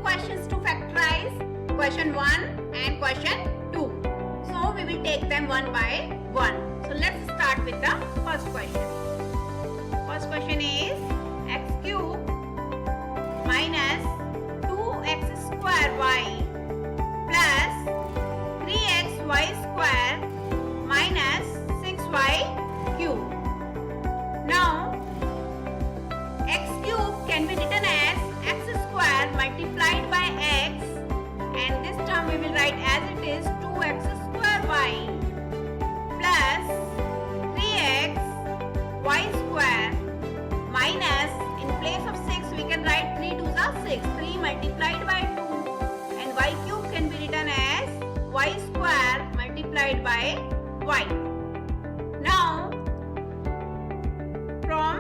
questions to factorize, question 1 and question 2. So we will take them one by one. So let's start with the first question. First question is x cube minus 2x square y plus 3xy square minus 6y cube. Now x cube can be written as x square multiplied by x, and this term we will write as it is 2x square y plus 3x y square minus, in place of 6 we can write 3 2s are 6, 3 multiplied by 2, and y cube can be written as y square multiplied by y. Now from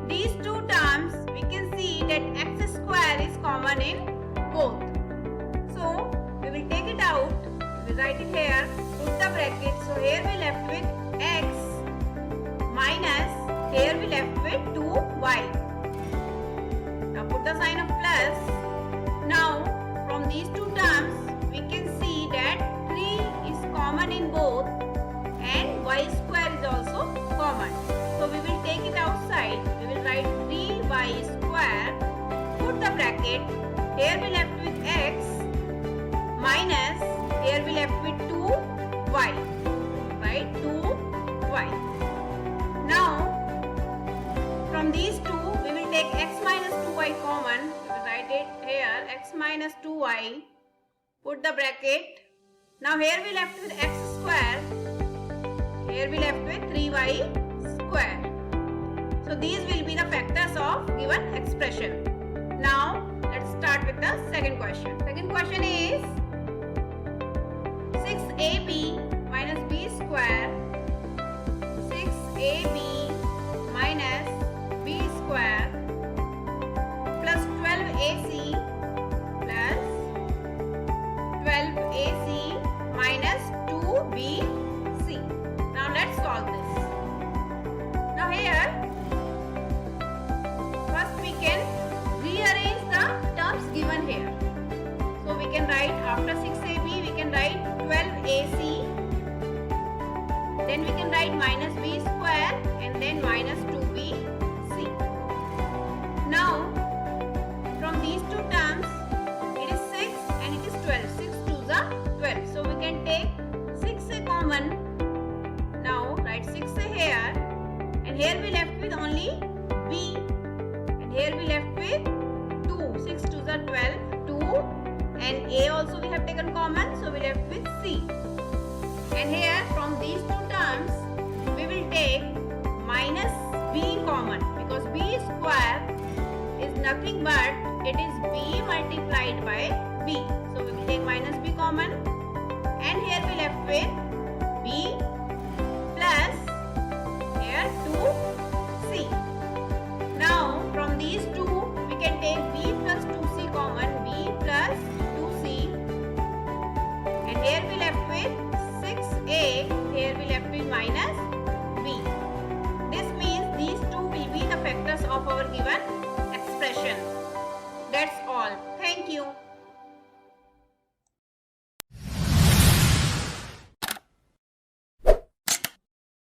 these two terms we can see that x square is common in both. So we will take it out, we will write it here, put the bracket. So here we left with x minus, here we left with 2y. Now put the sign of plus. Now from these two terms we can see that 3 is common in both and y square is also common. So we will take it outside. We will write 3y square, put the bracket. Here we left with x minus, here we left with 2y, right? 2y. Now from these two we will take x minus 2y common. We will write it here, x minus 2y, put the bracket. Now here we left with x square, here we left with 3y square. So these will be the factors of given expression. Now let's start with the second question. Second question is 6ab minus b square, 6ab minus b square plus 12ac plus 12ac minus 2bc. Now let's solve this. Now here first we can rearrange the terms given here. So we can write after 6ab we can write 12ac, then we can write minus b square and then minus 2bc. Now from these two terms it is 6 and it is 12. 6 2s are 12. So we can take 6a common. Now write 6a here, and here we left with only b, and here we left with 2. 6 2s are 12, 2, and a also we have taken common, so we left with c. And here from these two terms we will take minus b common, because b square is nothing but it is b multiplied by b. So we will take minus b common, and here we left with